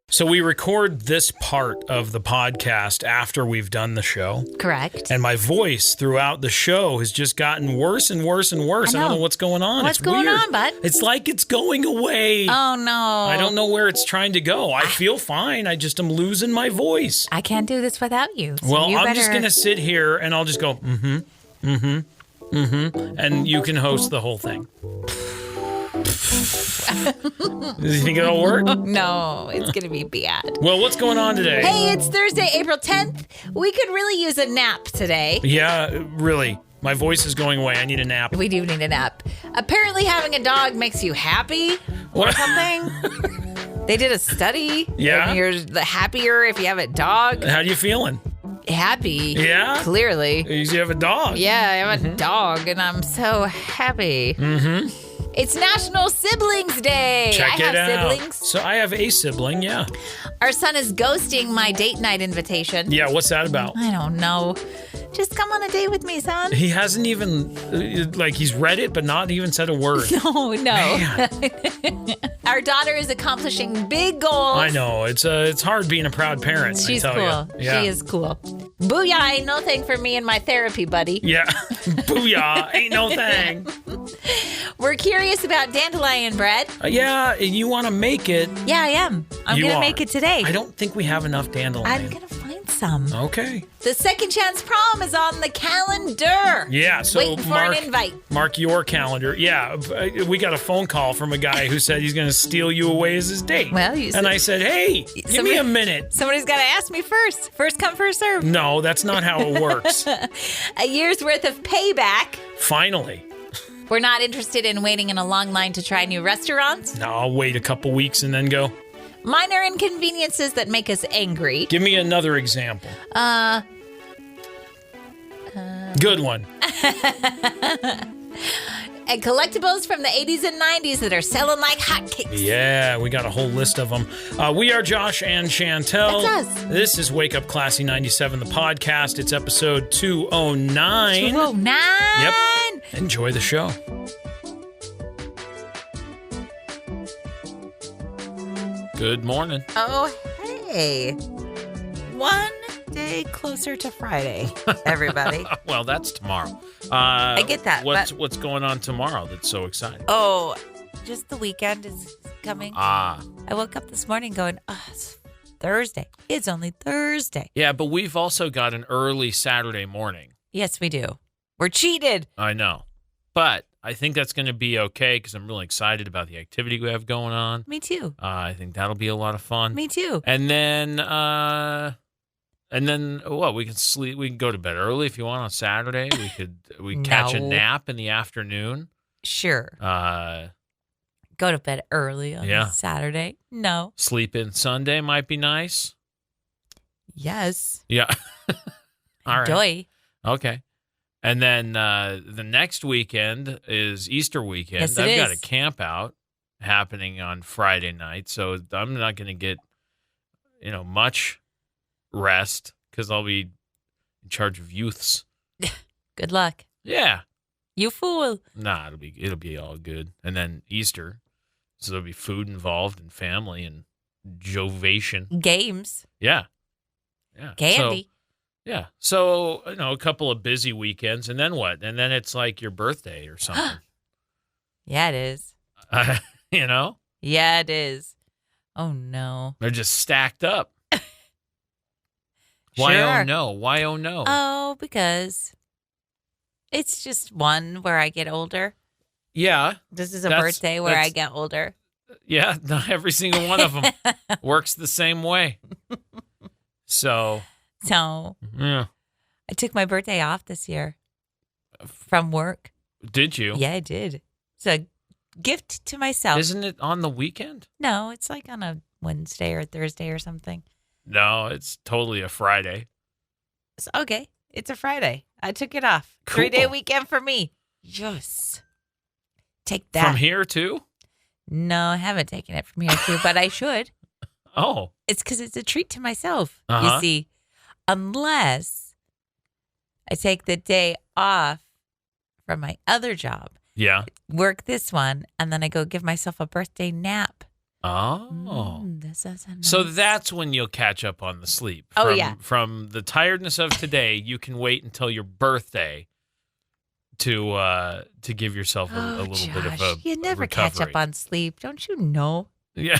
So we record this part of the podcast after we've done the show. Correct. And my voice throughout the show has just gotten worse and worse and worse. I don't know what's going on. What's going on, bud? It's like it's going away. Oh, no. I don't know where it's trying to go. I feel fine. I just am losing my voice. I can't do this without you. So well, I'm just going to sit here and I'll just go, and you can host the whole thing. Do you think it'll work? No, it's going to be bad. Well, what's going on today? Hey, it's Thursday, April 10th. We could really use a nap today. Yeah, really. My voice is going away. I need a nap. We do need a nap. Apparently having a dog makes you happy or something. They did a study. Yeah? And you're the happier if you have a dog. How you feeling? Happy. Yeah? Clearly. You have a dog. Yeah, I have a dog, and I'm so happy. Mm-hmm. It's National Siblings Day. Check it out. I have siblings. So I have a sibling, yeah. Our son is ghosting my date night invitation. Yeah, what's that about? I don't know. Just come on a date with me, son. He hasn't even, he's read it, but not even said a word. No. Our daughter is accomplishing big goals. I know. It's hard being a proud parent, She's I tell cool. you. Yeah. She is cool. Booyah, ain't no thing for me and my therapy buddy. Yeah. Booyah, ain't no thing. We're curious about dandelion bread. Yeah, you want to make it. Yeah, I am. I'm going to make it today. I don't think we have enough dandelion. I'm going to find some. Okay. The Second Chance Prom is on the calendar. Yeah, so waiting for an invite. Mark your calendar. Yeah, we got a phone call from a guy who said he's going to steal you away as his date. Well, and I said, hey, give me a minute. Somebody's got to ask me first. First come, first serve. No, that's not how it works. A year's worth of payback. Finally. We're not interested in waiting in a long line to try new restaurants. No, I'll wait a couple weeks and then go. Minor inconveniences that make us angry. Give me another example. Good one. And collectibles from the 80s and 90s that are selling like hotcakes. Yeah, we got a whole list of them. We are Josh and Chantel. That's us. This is Wake Up Classy 97, the podcast. It's episode 209. 209. Yep. Enjoy the show. Good morning. Oh, hey. One day closer to Friday, everybody. Well, that's tomorrow. I get that. What's going on tomorrow that's so exciting? Oh, just the weekend is coming. Ah. I woke up this morning going, it's Thursday. It's only Thursday. Yeah, but we've also got an early Saturday morning. Yes, we do. We're cheated. I know. But I think that's going to be okay because I'm really excited about the activity we have going on. Me too. I think that'll be a lot of fun. Me too. And then what? We can sleep. We can go to bed early if you want on Saturday. We catch a nap in the afternoon. Sure. Go to bed early on Saturday. No. Sleep in Sunday might be nice. Yes. Yeah. All right. Enjoy. Okay. And then the next weekend is Easter weekend. Yes, I've got a camp out happening on Friday night, so I'm not going to get, much rest because I'll be in charge of youths. Good luck. Yeah. You fool. Nah, it'll be all good. And then Easter, so there'll be food involved and family and jovation. Games. Yeah. Candy. So, a couple of busy weekends, and then what? And then it's like your birthday or something. Yeah, it is. Yeah, it is. Oh, no. They're just stacked up. Sure. Why oh no? Why oh no? Oh, because it's just one where I get older. Yeah. This is a birthday where I get older. Yeah, not every single one of them works the same way. So, yeah. I took my birthday off this year from work. Did you? Yeah, I did. It's a gift to myself. Isn't it on the weekend? No, it's like on a Wednesday or Thursday or something. No, it's totally a Friday. So, okay, it's a Friday. I took it off. Cool. 3-day weekend for me. Yes. Take that. From here too? No, I haven't taken it from here too, but I should. Oh. It's because it's a treat to myself. Uh-huh. You see, unless I take the day off from my other job. Yeah. Work this one, and then I go give myself a birthday nap. Oh. The so nice. So that's when you'll catch up on the sleep. Oh, yeah. From the tiredness of today, you can wait until your birthday to give yourself a little bit of a You never recovery. catch up on sleep. Don't you know? Yeah.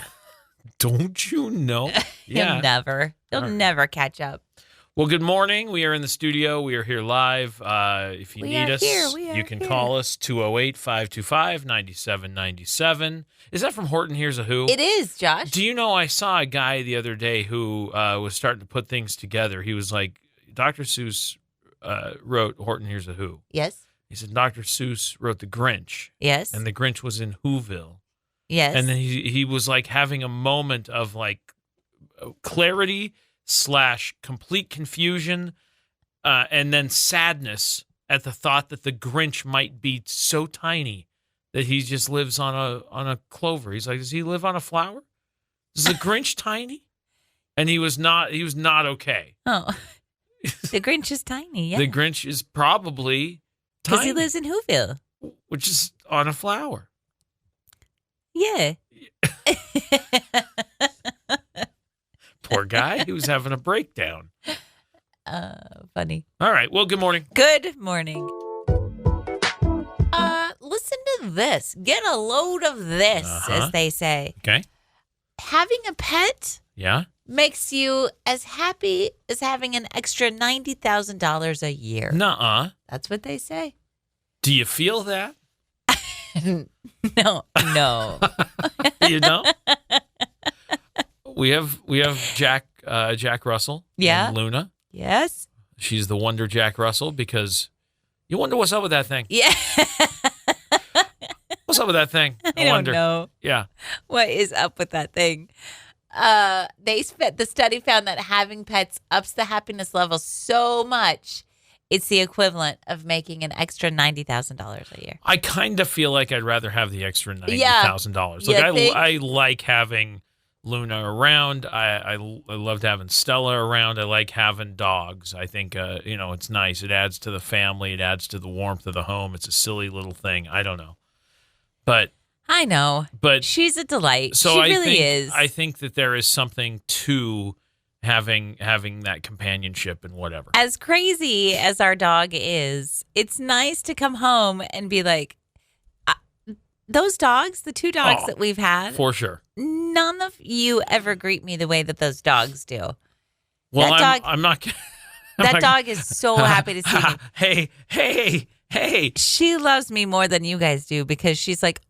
Don't you know? Yeah. You'll never. You'll All right. never catch up. Well, good morning. We are in the studio. We are here live. If you need us, you can call us 208-525-9797. Is that from Horton Hears a Who? It is, Josh. Do you know I saw a guy the other day who was starting to put things together. He was like, Dr. Seuss wrote Horton Hears a Who. Yes. He said Dr. Seuss wrote The Grinch. Yes. And The Grinch was in Whoville. Yes. And then he was like having a moment of like clarity / complete confusion and then sadness at the thought that the Grinch might be so tiny that he just lives on a clover. He's like, does he live on a flower? Is the Grinch tiny? And he was not okay. Oh, the Grinch is tiny. Yeah. The Grinch is probably tiny. Because he lives in Whoville. Which is on a flower. Yeah. Poor guy. He was having a breakdown. Funny. All right. Well, good morning. Good morning. Listen to this. Get a load of this, as they say. Okay. Having a pet Yeah. makes you as happy as having an extra $90,000 a year. Nuh-uh. That's what they say. Do you feel that? No. You don't? We have Jack Russell. Yeah. And Luna. Yes. She's the Wonder Jack Russell because you wonder what's up with that thing. Yeah. What's up with that thing? I don't wonder. know. Yeah. What is up with that thing? The study found that having pets ups the happiness level so much, it's the equivalent of making an extra $90,000 a year. I kind of feel like I'd rather have the extra $90,000. Like I like having Luna around. I loved having Stella around. I like having dogs. I think it's nice. It adds to the family. It adds to the warmth of the home. It's a silly little thing. I don't know, but I know. But she's a delight. So she I really think, is. I think that there is something to having that companionship and whatever. As crazy as our dog is, it's nice to come home and be like, those dogs, the two dogs that we've had, for sure. None of you ever greet me the way that those dogs do. Well, I'm not. That dog is so happy to see me. Hey. She loves me more than you guys do because she's like,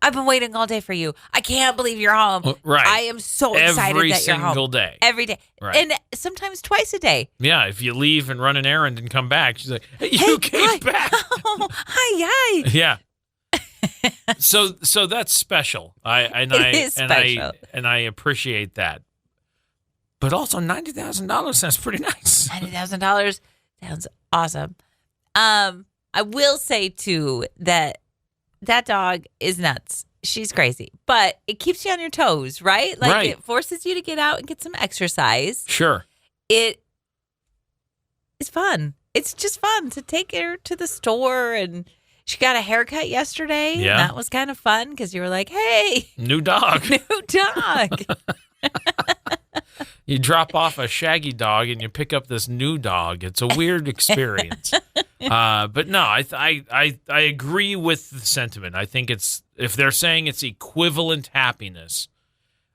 I've been waiting all day for you. I can't believe you're home. Right. I am so excited that you're home. Every single day. Every day. Right. And sometimes twice a day. Yeah, if you leave and run an errand and come back, she's like, hey, you came back. Oh, hi. Yeah. So that's special. It is special. I appreciate that. But also $90,000 sounds pretty nice. $90,000 sounds awesome. I will say too that dog is nuts. She's crazy, but it keeps you on your toes, right? Like It forces you to get out and get some exercise. Sure. It is fun. It's just fun to take her to the store, and she got a haircut yesterday. Yeah. And that was kind of fun because you were like, hey. New dog. New dog. You drop off a shaggy dog and you pick up this new dog. It's a weird experience. But no, I agree with the sentiment. I think if they're saying it's equivalent happiness,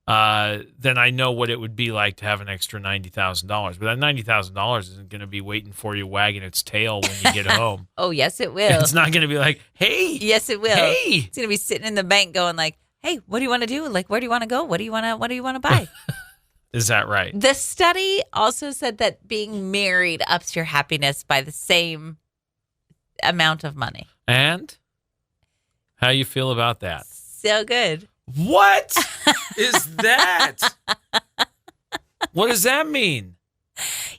then I know what it would be like to have an extra $90,000. But that $90,000 isn't going to be waiting for you, wagging its tail when you get home. Oh, yes, it will. It's not going to be like, hey. Yes, it will. Hey. It's going to be sitting in the bank going like, hey, what do you want to do? Like, where do you want to go? What do you want to buy? Is that right? The study also said that being married ups your happiness by the same amount of money. And how you feel about that? So good. What is that? What does that mean?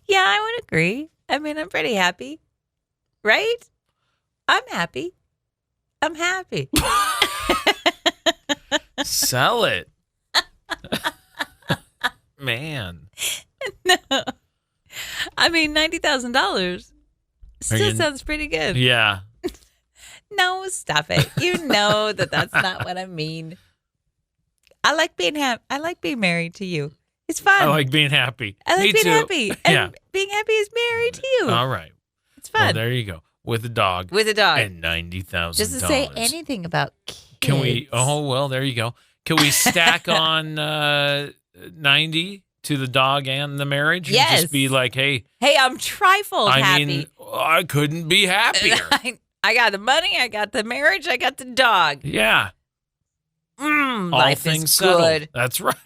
Yeah, I would agree. I mean, I'm pretty happy. Right? I'm happy. I'm happy. Sell it. Man. No. I mean, $90,000 still sounds pretty good. Yeah. No, stop it. You know that's not what I mean. I like being I like being married to you. It's fun. I like being happy. I like Me being too. happy. And Yeah. being happy is married to you. All right. It's fun. Well, there you go. With a dog. With a dog. And $90,000. Just to say anything about kids. Can we? Oh, well, there you go. Can we stack on 90 to the dog and the marriage? And Yes. just be like, hey, I'm trifled happy. I mean, I couldn't be happier. I got the money. I got the marriage. I got the dog. Yeah. All Life things is settled. good. That's right.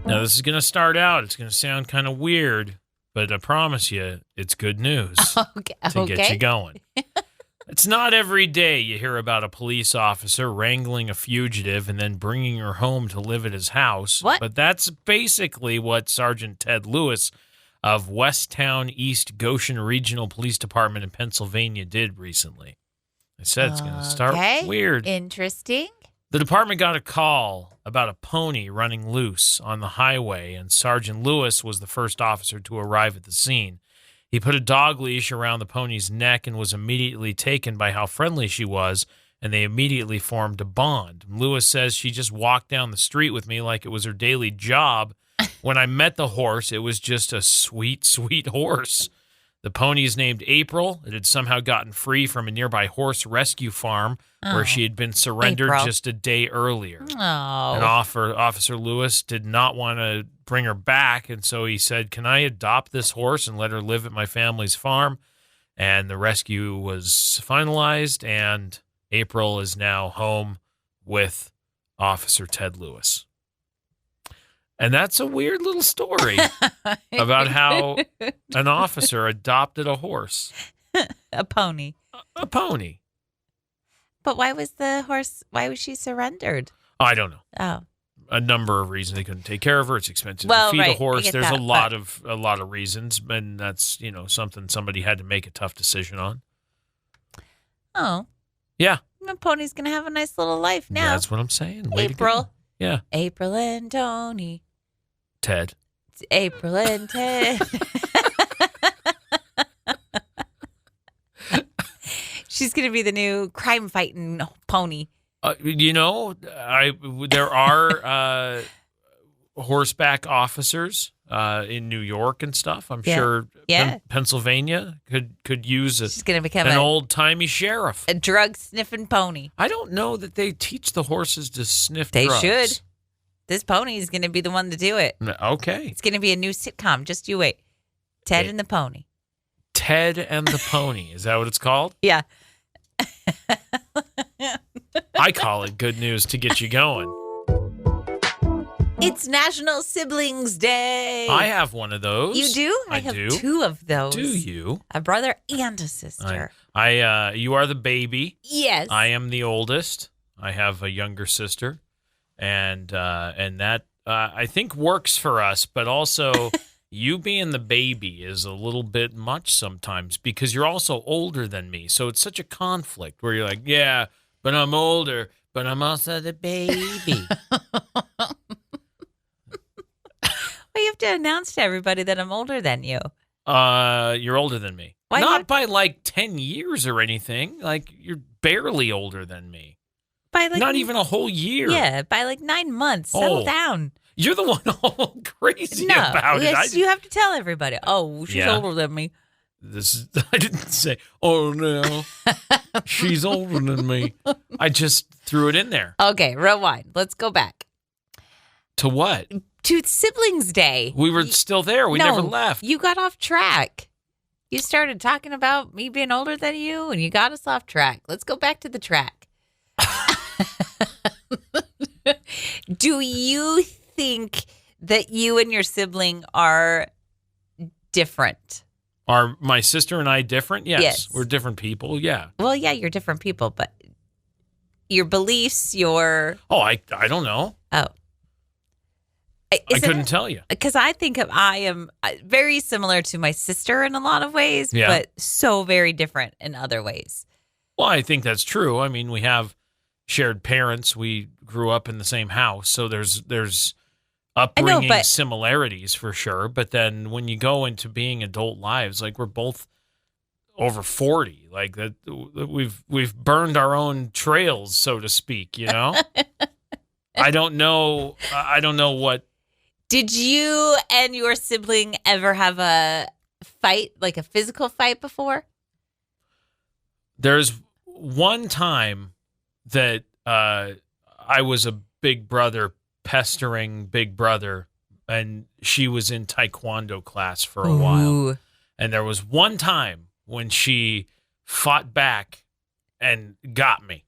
Now, this is going to start out. It's going to sound kind of weird, but I promise you, it's good news to get you going. It's not every day you hear about a police officer wrangling a fugitive and then bringing her home to live at his house. What? But that's basically what Sergeant Ted Lewis of Westtown East Goshen Regional Police Department in Pennsylvania did recently. I said it's going to start weird. Interesting. The department got a call about a pony running loose on the highway, and Sergeant Lewis was the first officer to arrive at the scene. He put a dog leash around the pony's neck and was immediately taken by how friendly she was, and they immediately formed a bond. Lewis says she just walked down the street with me like it was her daily job. When I met the horse, it was just a sweet, sweet horse. The pony is named April. It had somehow gotten free from a nearby horse rescue farm where she had been surrendered just a day earlier. Oh. And Officer Lewis did not want to bring her back, and so he said, can I adopt this horse and let her live at my family's farm? And the rescue was finalized, and April is now home with Officer Ted Lewis. And that's a weird little story about how an officer adopted a horse. A pony. A pony. But why was she surrendered? I don't know. Oh. A number of reasons. They couldn't take care of her. It's expensive Well, to feed right. a I horse. get There's that, a lot of reasons, and that's, something somebody had to make a tough decision on. Oh. Yeah. The pony's going to have a nice little life now. That's what I'm saying. Way to go. April. Yeah. April and Tony. Ted. It's April and Ted. She's going to be the new crime-fighting pony. There are horseback officers in New York and stuff. I'm sure Pennsylvania could use She's going to become an old-timey sheriff. A drug-sniffing pony. I don't know that they teach the horses to sniff They drugs. should. This pony is going to be the one to do it. Okay. It's going to be a new sitcom. Just you wait. Ted and the Pony. Ted and the Pony. Is that what it's called? Yeah. I call it good news to get you going. It's National Siblings Day. I have one of those. You do? I have do. 2 of those. Do you? A brother and a sister. You are the baby. Yes. I am the oldest. I have a younger sister. And that I think works for us, but also you being the baby is a little bit much sometimes because you're also older than me. So it's such a conflict where you're like, yeah, but I'm older, but I'm also the baby. Well, you have to announce to everybody that I'm older than you. You're older than me. Why Not by like 10 years or anything. Like you're barely older than me. By Not even a whole year. Yeah, by like 9 months. Settle down. You're the one all crazy about yes, it. you have to tell everybody. Oh, she's older than me. I didn't say, oh no, she's older than me. I just threw it in there. Okay, rewind. Let's go back. To what? To Siblings Day. We were still there. We never left. You got off track. You started talking about me being older than you, and you got us off track. Let's go back to the track. Do you think that you and your sibling are different? Are my sister and I different? Yes. We're Yes. different people. Yeah. Well, yeah, you're different people, but your beliefs, your... Oh, I don't know. Oh. I couldn't tell you. Because I think I am very similar to my sister in a lot of ways, but so very different in other ways. Well, I think that's true. I mean, we have shared parents. We grew up in the same house, so there's upbringing similarities for sure. But then when you go into being adult lives, like we're both over 40. Like that, we've burned our own trails, so to speak. You know. I don't know. I don't know what. Did you and your sibling ever have a fight, like a physical fight before? There's one time that I was a big brother pestering big brother, and she was in taekwondo class for a while. And there was one time when she fought back and got me.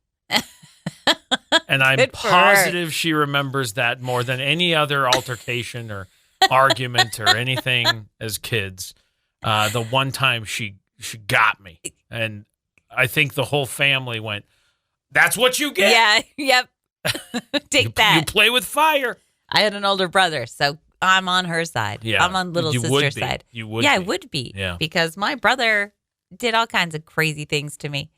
And I'm positive she remembers that more than any other altercation or argument or anything as kids. The one time she got me. And I think the whole family went, "That's what you get." Yeah, yep. Take that. You play with fire. I had an older brother, so I'm on her side. Yeah, I'm on little sister's side. You would Yeah, be. I would be. Yeah. Because my brother did all kinds of crazy things to me.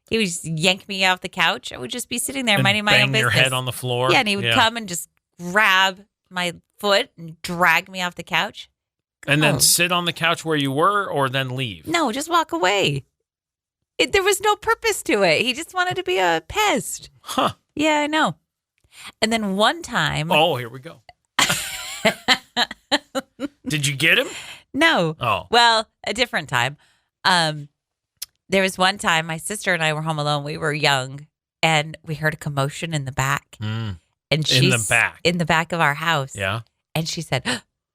He would just yank me off the couch. I would just be sitting there And minding my own bang business. your head on the floor. Yeah, and he would come and just grab my foot and drag me off the couch. And then Oh. sit on the couch where you were, or then leave. No, just walk away. There was no purpose to it. He just wanted to be a pest. Huh. Yeah, I know. And then one time. Oh, here we go. Did you get him? No. Oh. Well, a different time. There was one time my sister and I were home alone. We were young, and we heard a commotion in the back. Mm. And she's In the back? in the back of our house. Yeah. And she said,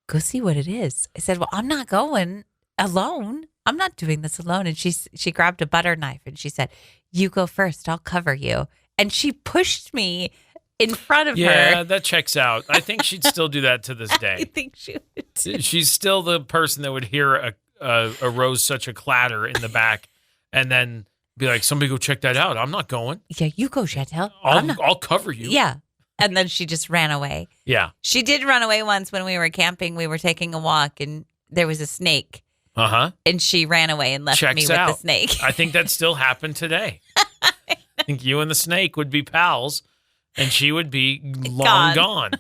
"Go see what it is." I said, "Well, I'm not going alone. I'm not doing this alone." And she grabbed a butter knife and she said, "You go first. I'll cover you." And she pushed me in front of her. Yeah, that checks out. I think she'd still do that to this I day. think she would too. She's still the person that would hear a rose such a clatter in the back and then be like, "Somebody go check that out. I'm not going. Yeah, you go, Chantel. I'm not. I'll cover you." Yeah. And then she just ran away. Yeah. She did run away once when we were camping. We were taking a walk and there was a snake. Uh-huh. And she ran away and left Checks me with out. the snake. I think that still happened today. I think you and the snake would be pals, and she would be long gone.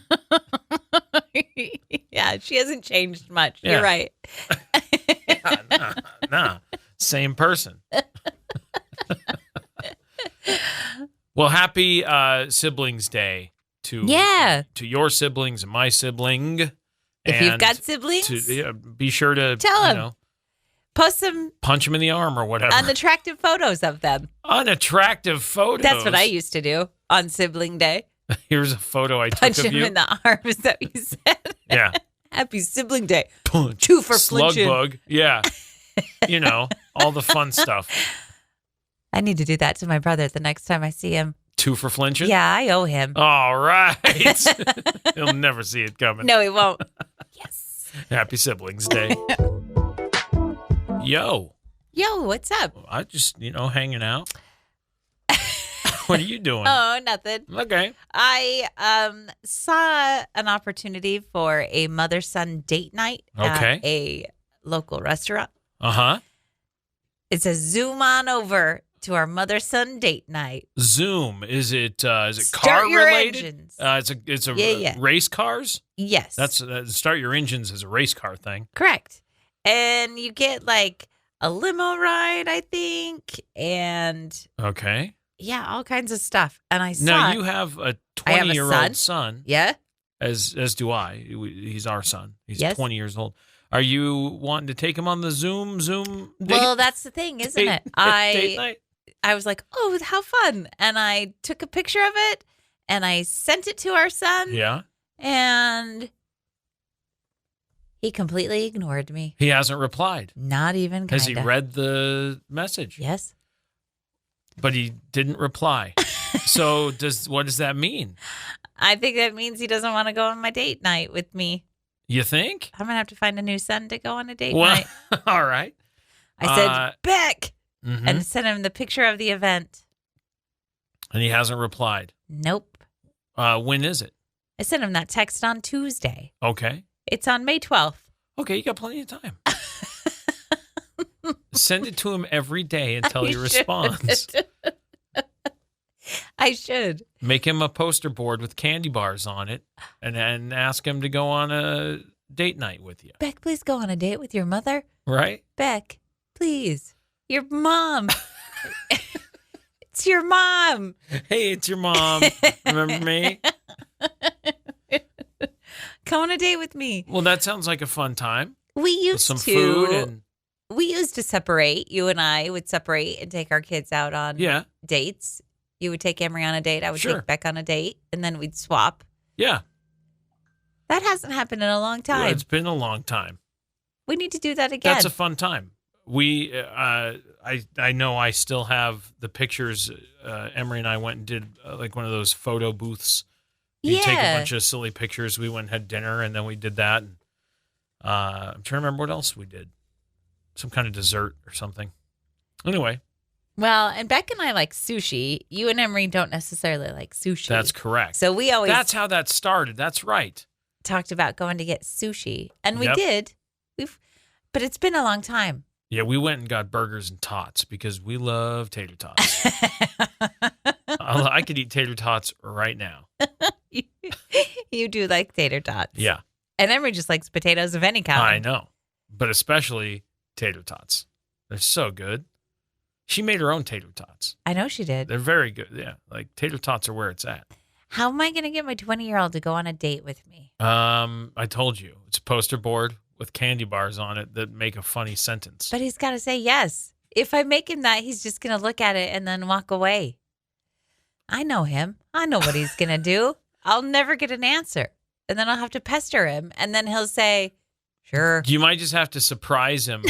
Yeah, she hasn't changed much. Yeah. You're right. Nah. Same person. Well, happy Siblings Day to your siblings and my sibling. If you've And got siblings, be sure to tell them. You know, post some punch them in the arm or whatever. unattractive photos of them. Unattractive photos. That's what I used to do on Sibling Day. Here's a photo I took Punch of him you. in the arm. Is that what you said? Yeah. Happy Sibling Day. Punch. 2 for Slug flinching. bug. Yeah. You know, all the fun stuff. I need to do that to my brother the next time I see him. 2 for flinching? Yeah, I owe him. All right. He'll never see it coming. No, he won't. Yes. Happy Siblings Day. Yo. Yo, what's up? I just, hanging out. What are you doing? Oh, nothing. Okay. I saw an opportunity for a mother-son date night Okay. at a local restaurant. Uh-huh. It says, "Zoom on over to our mother-son date night." Zoom. Is it Start car your related? engines. It's a Yeah. race cars? Yes. That's start your engines is a race car thing. correct. And you get like a limo ride, I think, and Okay. yeah, all kinds of stuff. And I saw Now you have a I have a 20-year-old son, yeah. as do I. He's our son. He's Yes. 20 years old. Are you wanting to take him on the Zoom date? Well, that's the thing, isn't it? Date night? I was like, "Oh, how fun." And I took a picture of it and I sent it to our son. Yeah. And he completely ignored me. He hasn't replied. Not even kinda. Has he read the message? Yes. But he didn't reply. So what does that mean? I think that means he doesn't want to go on my date night with me. You think? I'm going to have to find a new son to go on a date Well, night. all right. I said, "Beck," Mhm. and sent him the picture of the event. And he hasn't replied. Nope. When is it? I sent him that text on Tuesday. Okay. It's on May 12th. Okay, you got plenty of time. Send it to him every day until he I responds. should. I should. Make him a poster board with candy bars on it and ask him to go on a date night with you. Beck, please go on a date with your mother. Right? Beck, please. Your mom. It's your mom. Hey, it's your mom. Remember me? Come on a date with me. Well, that sounds like a fun time. We used With some to. food and We used to separate. You and I would separate and take our kids out on dates. You would take Emery on a date. I would take Beck on a date, and then we'd swap. Yeah. That hasn't happened in a long time. Well, it's been a long time. We need to do that again. That's a fun time. We, I know I still have the pictures. Emery and I went and did like one of those photo booths. You take a bunch of silly pictures. We went and had dinner, and then we did that. And, I'm trying to remember what else we did. Some kind of dessert or something. Anyway. Well, and Beck and I like sushi. You and Emery don't necessarily like sushi. That's correct. So we always... That's how that started. That's right. Talked about going to get sushi. And we did. But it's been a long time. Yeah, we went and got burgers and tots because we love tater tots. I could eat tater tots right now. You do like tater tots. Yeah. And Emery just likes potatoes of any kind. I know. But especially tater tots. They're so good. She made her own tater tots. I know she did. They're very good. Yeah. Like tater tots are where it's at. How am I going to get my 20-year-old to go on a date with me? I told you. It's a poster board with candy bars on it that make a funny sentence. But he's got to say yes. If I make him that, he's just going to look at it and then walk away. I know him. I know what he's going to do. I'll never get an answer. And then I'll have to pester him. And then he'll say, sure. You might just have to surprise him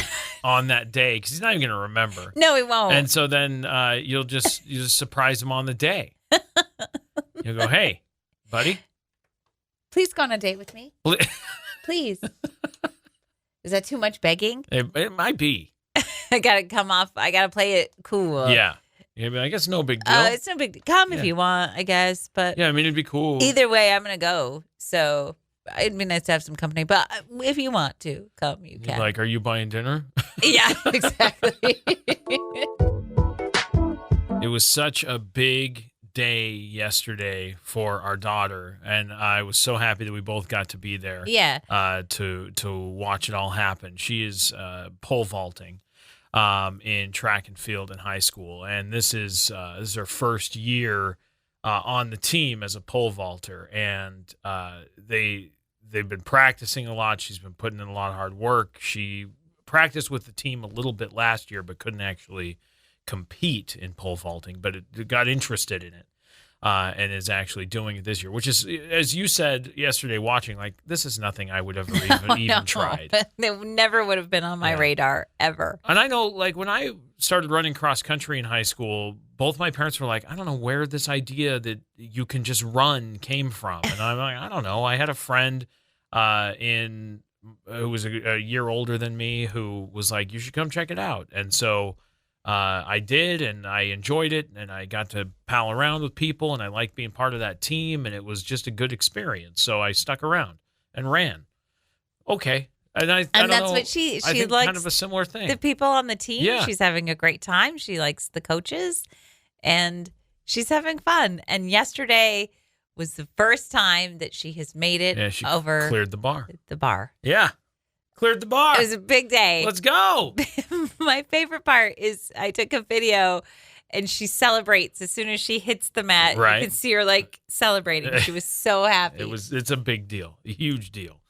on that day because he's not even going to remember. No, he won't. And so then you'll just surprise him on the day. You'll go, hey, buddy. Please go on a date with me. Please. Is that too much begging? It might be. I got to come off. I got to play it cool. Yeah. I guess no big deal. It's no big deal. Come if you want, I guess. But yeah, I mean, it'd be cool. Either way, I'm going to go. So it'd be nice to have some company. But if you want to come, you can. Like, are you buying dinner? Yeah, exactly. It was such a big day yesterday for our daughter, and I was so happy that we both got to be there. Yeah. To watch it all happen. She is pole vaulting in track and field in high school, and this is her first year on the team as a pole vaulter, and they've been practicing a lot. She's been putting in a lot of hard work. She practiced with the team a little bit last year, but couldn't actually compete in pole vaulting, but it got interested in it and is actually doing it this year, which is, as you said yesterday watching, like, this is nothing I would ever even tried. They never would have been on my radar ever. And I know, like, when I started running cross country in high school, both my parents were like, I don't know where this idea that you can just run came from. And I'm like, I don't know. I had a friend who was a year older than me who was like, you should come check it out. And so I did, and I enjoyed it, and I got to pal around with people, and I liked being part of that team, and it was just a good experience. So I stuck around and ran. Okay. And I don't that's know, what she I think likes. Kind of a similar thing. The people on the team. Yeah. She's having a great time. She likes the coaches, and she's having fun. And yesterday was the first time that she has made it she over. Cleared the bar. The bar. Yeah. Cleared the bar. It was a big day. Let's go. My favorite part is I took a video and she celebrates as soon as she hits the mat. Right. You can see her like celebrating. She was so happy. It's a big deal, a huge deal.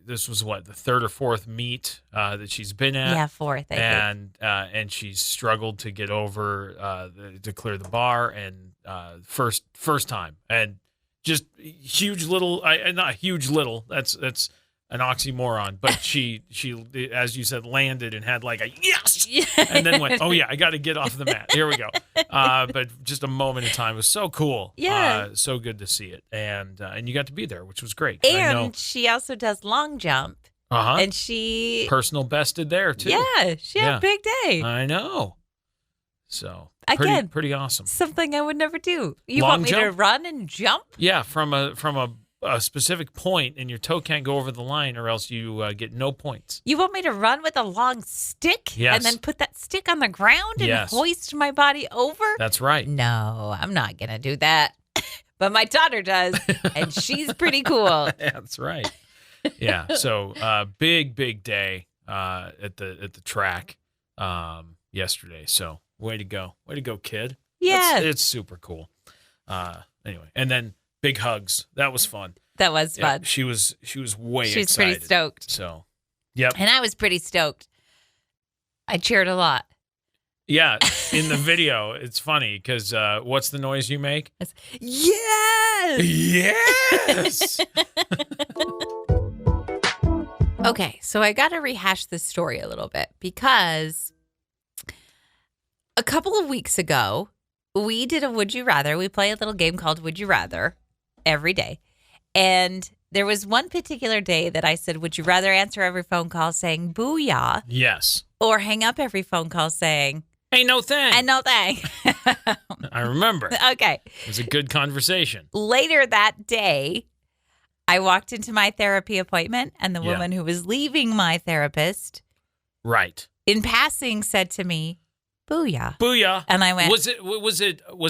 This was the third or fourth meet that she's been at. Yeah, fourth, I think. And she's struggled to get over to clear the bar, and first time, and just huge little. Not huge little. That's an oxymoron, but she as you said, landed and had like a yes, and then went, oh yeah, I got to get off the mat. Here we go. But just a moment in time. It was so cool. Yeah, so good to see it, and you got to be there, which was great. And she also does long jump. And she personal bested there too. Yeah, she had a big day. I know. So again, pretty awesome. Something I would never do. You long want me jump? to run and jump? Yeah, from a specific point, and your toe can't go over the line, or else you get no points. You want me to run with a long stick? Yes. And then put that stick on the ground and hoist my body over? That's right. No, I'm not going to do that. But my daughter does, and she's pretty cool. That's right. Yeah, so big day at the track. yesterday. So way to go, kid. Yeah, it's super cool. Anyway, and then big hugs. That was fun. that was Yeah, fun. she was way She's excited. pretty stoked. So, yep. And I was pretty stoked. I cheered a lot. Yeah, in the video, it's funny because what's the noise you make? It's, yes! Yes! Okay, so I got to rehash this story a little bit because a couple of weeks ago, we did a Would You Rather. We play a little game called Would You Rather every day. And there was one particular day that I said, would you rather answer every phone call saying Booyah Yes. or hang up every phone call saying Ain't no thing. and no thing? I remember. Okay. It was a good conversation. Later that day, I walked into my therapy appointment and the Yeah. woman who was leaving my therapist Right. in passing said to me, Booyah. Booyah. And I went, Was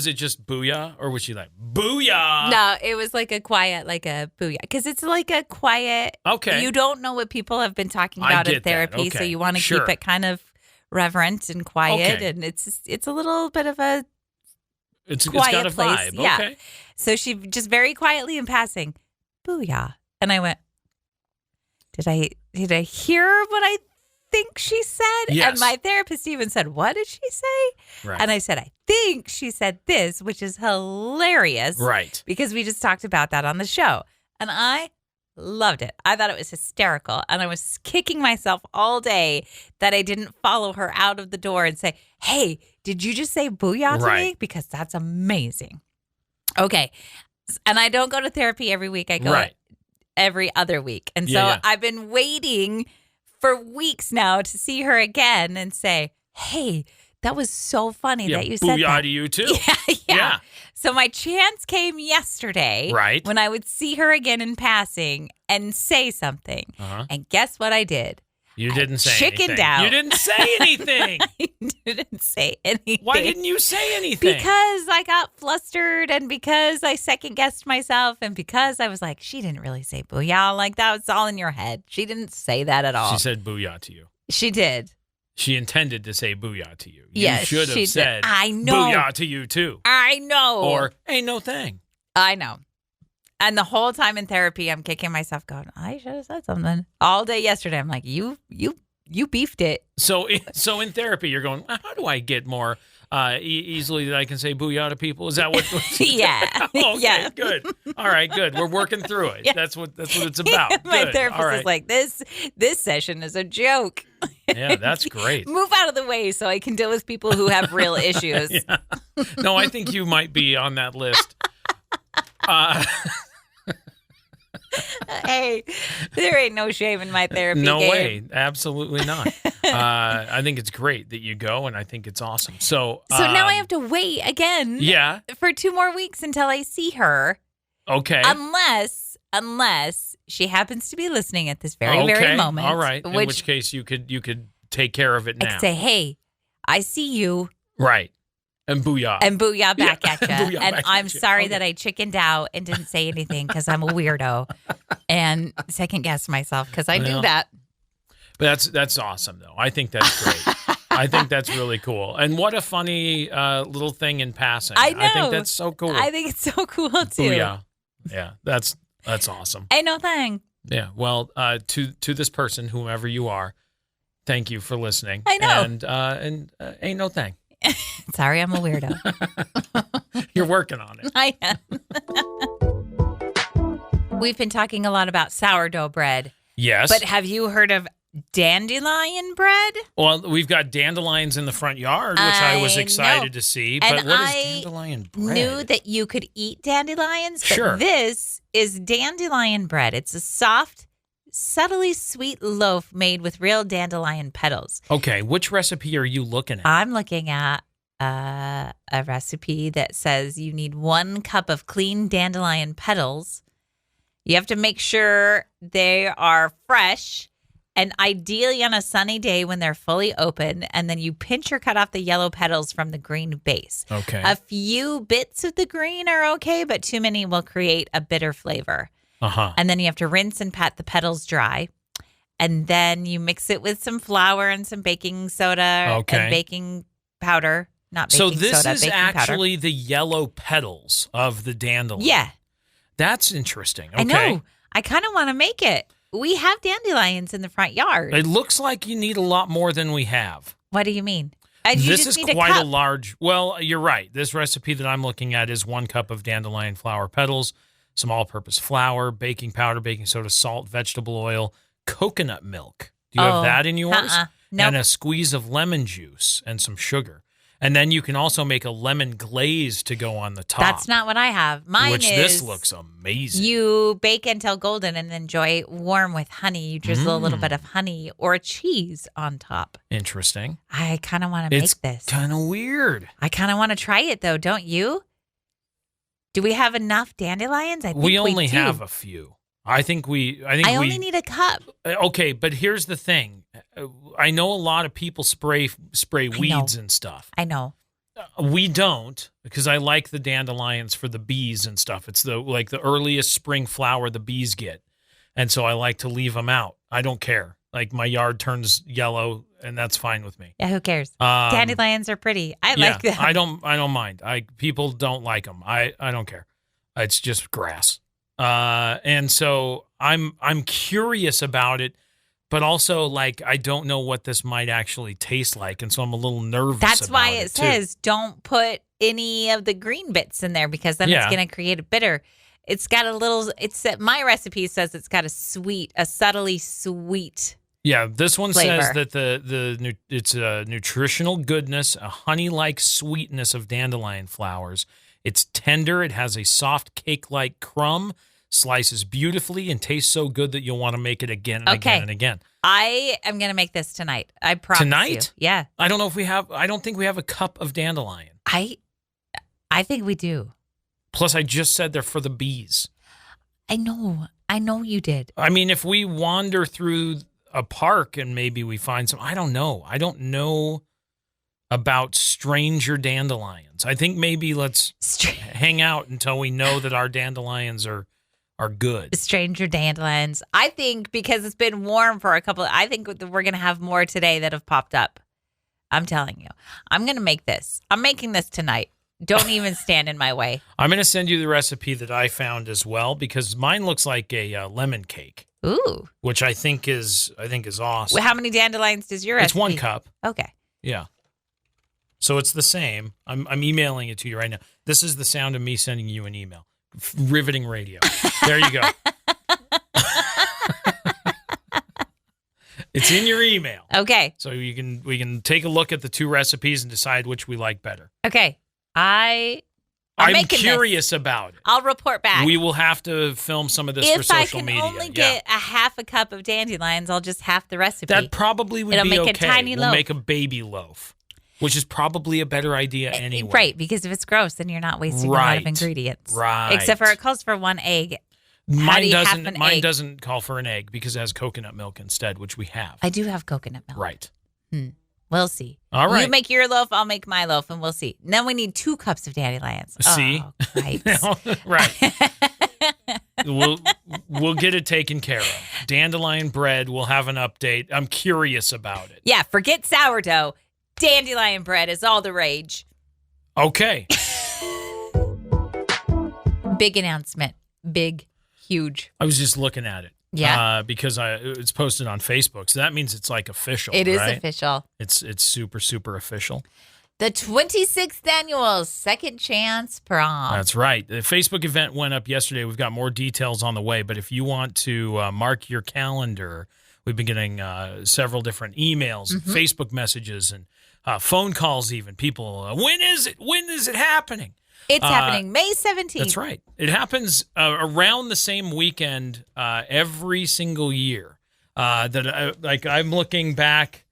it just booyah or was she like booyah? no, it was like a quiet, like a booyah. Because it's like a quiet, Okay. you don't know what people have been talking I about in get that. therapy. So Okay. you want to Sure. keep it kind of reverent and quiet. Okay. And it's a little bit of a, It's quiet got a place. vibe. Yeah. Okay. so she just very quietly in passing, Booyah. And I went, did I hear what I think she said? Yes. And my therapist even said, what did she say? Right. And I said, I think she said this, which is hilarious. Right. Because we just talked about that on the show. And I loved it. I thought it was hysterical. And I was kicking myself all day that I didn't follow her out of the door and say, hey, did you just say Booyah to me? Right. Because that's amazing. Okay. And I don't go to therapy every week. I go Right. every other week. And so Yeah. I've been waiting for weeks now to see her again and say, hey, that was so funny Yeah, that you said booyah that. to you too. Yeah. Yeah. So my chance came yesterday Right. when I would see her again in passing and say something. Uh-huh. And guess what I did? You didn't say chickened anything. out. You didn't say anything. I didn't say anything. Why didn't you say anything? Because I got flustered and because I second guessed myself and because I was like, she didn't really say booyah. Like that was all in your head. She didn't say that at all. She said booyah to you. She did. She intended to say booyah to you. You Yes, should she have did. said I know. booyah to you too. I know. Or ain't no thing. I know. And the whole time in therapy, I'm kicking myself going, I should have said something. All day yesterday, I'm like, you beefed it. So in therapy, you're going, how do I get more easily that I can say booyah to people? Is that what? Yeah. Okay, Yeah. good. All right, good. We're working through it. Yeah. That's what it's about. My Good. therapist All right. is like, this session is a joke. Yeah, that's great. Move out of the way so I can deal with people who have real issues. Yeah. No, I think you might be on that list. Hey, there ain't no shame in my therapy No game. way. Absolutely not. I think it's great that you go, and I think it's awesome. So Now I have to wait again Yeah. for 2 more weeks until I see her. Okay. Unless she happens to be listening at this very, okay. very moment. All right. In which case you could take care of it I now. could say, hey, I see you. Right. And booyah. And booyah back Yeah, at you. booyah And back I'm at you. sorry Okay. that I chickened out and didn't say anything because I'm a weirdo and second guessed myself because I do Well, that. But that's awesome, though. I think that's great. I think that's really cool. And what a funny little thing in passing. I know. I think that's so cool. I think it's so cool too. Booyah. Yeah, that's awesome. Ain't no thing. Yeah. Well, to this person, whomever you are, thank you for listening. I know. And ain't no thing. Sorry, I'm a weirdo. You're working on it. I am. We've been talking a lot about sourdough bread, Yes. but have you heard of dandelion bread? Well, we've got dandelions in the front yard, which I was I excited know. to see. And But what is I dandelion bread? Knew that you could eat dandelions, but Sure. this is dandelion bread. It's a soft, subtly sweet loaf made with real dandelion petals. Okay, which recipe are you looking at? I'm looking at a recipe that says you need 1 cup of clean dandelion petals. You have to make sure they are fresh and ideally on a sunny day when they're fully open. And then you pinch or cut off the yellow petals from the green base. Okay. A few bits of the green are okay, but too many will create a bitter flavor. Uh-huh. And then you have to rinse and pat the petals dry. and then you mix it with some flour and some baking soda and baking powder. Not baking soda, So this is actually powder. the yellow petals of the dandelion. Yeah. That's interesting. Okay. I know. I kind of want to make it. We have dandelions in the front yard. It looks like you need a lot more than we have. What do you mean? This is quite a large. Well, you're right. This recipe that I'm looking at is 1 cup of dandelion flower petals, some all-purpose flour, baking powder, baking soda, salt, vegetable oil, coconut milk. Do you have that in yours? Nope. And a squeeze of lemon juice and some sugar. And then you can also make a lemon glaze to go on the top. That's not what I have. Mine is... this looks amazing. You bake until golden and enjoy it warm with honey. You drizzle a little bit of honey or cheese on top. Interesting. I kind of want to make this. It's kind of weird. I kind of want to try it, though, don't you? Do we have enough dandelions? I think we only do. have a few. I only need a cup. Okay, but here's the thing. I know a lot of people spray weeds and stuff. I know. We don't, because I like the dandelions for the bees and stuff. It's the earliest spring flower the bees get. And so I like to leave them out. I don't care. Like my yard turns yellow and that's fine with me. Yeah, who cares? Dandelions are pretty. I like them. I don't mind. People don't like them. I don't care. It's just grass. And so I'm curious about it, but also like I don't know what this might actually taste like, and so I'm a little nervous. That's about why it says don't put any of the green bits in there because then it's going to create a bitter. It's got a little. My recipe says it's got a subtly sweet. Yeah, this one flavor. says that it's a nutritional goodness, a honey-like sweetness of dandelion flowers. It's tender. It has a soft cake-like crumb, slices beautifully, and tastes so good that you'll want to make it again and again and again. I am going to make this tonight. I promise Tonight? you. Yeah. I don't think we have a cup of dandelion. I think we do. Plus, I just said they're for the bees. I know you did. I mean, if we wander through a park and maybe we find some, I don't know. I don't know about stranger dandelions. I think maybe let's hang out until we know that our dandelions are good. Stranger dandelions. I think because it's been warm for I think we're going to have more today that have popped up. I'm telling you. I'm going to make this. I'm making this tonight. Don't even stand in my way. I'm going to send you the recipe that I found as well because mine looks like a lemon cake. Ooh. Which I think is awesome. Well, how many dandelions does your recipe? It's 1 cup. Okay. Yeah. So it's the same. I'm emailing it to you right now. This is the sound of me sending you an email. Riveting radio. There you go. It's in your email. Okay. So we can take a look at the 2 recipes and decide which we like better. Okay. I'm curious about it. I'll report back. We will have to film some of this for social media. If I can only get a half a cup of dandelions, I'll just half the recipe. That probably would It'll be make okay. a tiny we'll loaf. make a baby loaf, which is probably a better idea anyway. Right, because if it's gross, then you're not wasting a lot of ingredients. Right. Except for it calls for 1 egg. Mine doesn't call for an egg because it has coconut milk instead, which we have. I do have coconut milk. Right. We'll see. All right. You make your loaf, I'll make my loaf, and we'll see. And then we need 2 cups of dandelions. See? Oh, right. Right. We'll get it taken care of. Dandelion bread, we'll have an update. I'm curious about it. Yeah, forget sourdough. Dandelion bread is all the rage. Okay. Big announcement. Big, huge. I was just looking at it. Yeah. Because it's posted on Facebook. So that means it's like official. It is right? official. It's super, super official. The 26th annual Second Chance Prom. That's right. The Facebook event went up yesterday. We've got more details on the way. But if you want to mark your calendar, we've been getting several different emails, and Facebook messages, and phone calls even. People, when is it? When is it happening? It's happening May 17th. That's right. It happens around the same weekend every single year. I'm looking back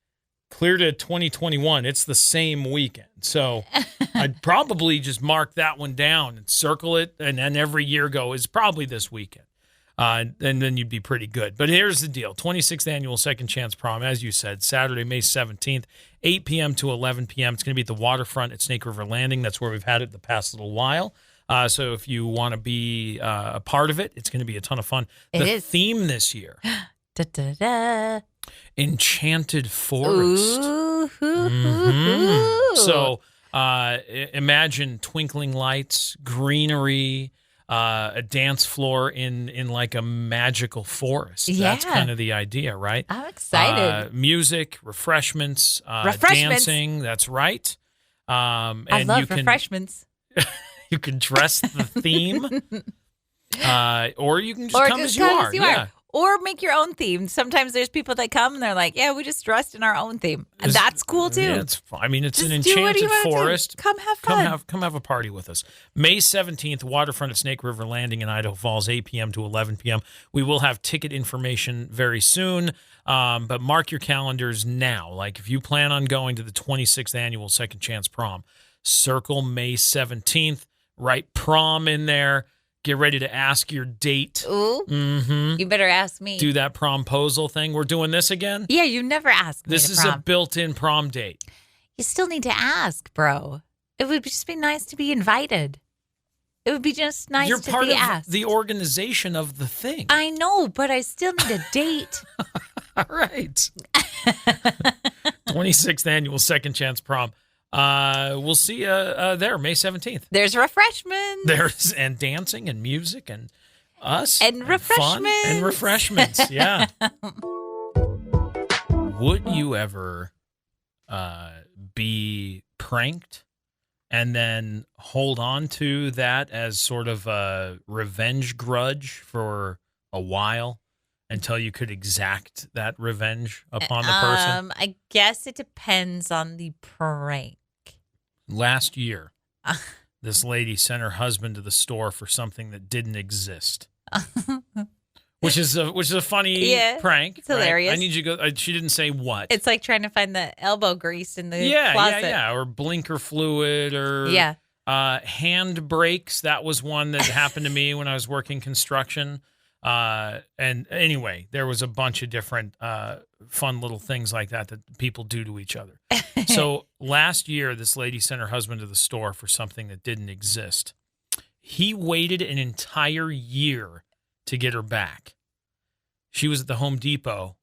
clear to 2021. It's the same weekend. So I'd probably just mark that one down and circle it, and then every year go, it's probably this weekend. And then you'd be pretty good. But here's the deal. 26th Annual Second Chance Prom, as you said, Saturday, May 17th, 8 p.m. to 11 p.m. It's going to be at the waterfront at Snake River Landing. That's where we've had it the past little while. So if you want to be a part of it, it's going to be a ton of fun. The theme this year Da, da, da. Enchanted Forest. Ooh. So imagine twinkling lights, greenery, a dance floor in like a magical forest. That's Yeah. kind of the idea, right? I'm excited. Music, refreshments, Refreshments. dancing. That's right. And I love you can, refreshments. You can dress the theme, or you can just Or come just as you come are. as you Yeah. are. Or make your own theme. Sometimes there's people that come and they're like, yeah, we just dressed in our own theme. And that's cool too. Yeah, it's Just an do what enchanted you wanna do. forest. Come have fun. Come have a party with us. May 17th, waterfront at Snake River Landing in Idaho Falls, 8 p.m. to 11 p.m. We will have ticket information very soon, but mark your calendars now. Like if you plan on going to the 26th annual Second Chance Prom, circle May 17th, write prom in there. Get ready to ask your date. Ooh. Mm-hmm. You better ask me. Do that promposal thing. We're doing this again? Yeah, you never ask me This to is prom. a built-in prom date. You still need to ask, bro. It would just be nice to be invited. It would be just nice You're to part be of asked. the organization of the thing. I know, but I still need a date. All right. 26th annual Second Chance Prom. We'll see you there, May 17th. There's refreshments. There's and dancing and music and us And fun refreshments. and refreshments. Yeah. Would you ever be pranked and then hold on to that as sort of a revenge grudge for a while until you could exact that revenge upon the person? I guess it depends on the prank. Last year, this lady sent her husband to the store for something that didn't exist. Which is a funny prank. It's hilarious. Right? I need you to go. She didn't say what. It's like trying to find the elbow grease in the closet. closet. Or blinker fluid, or hand brakes. That was one that happened to me when I was working construction. And anyway, there was a bunch of different fun little things like that people do to each other. So last year, this lady sent her husband to the store for something that didn't exist. He waited an entire year to get her back. She was at the Home Depot.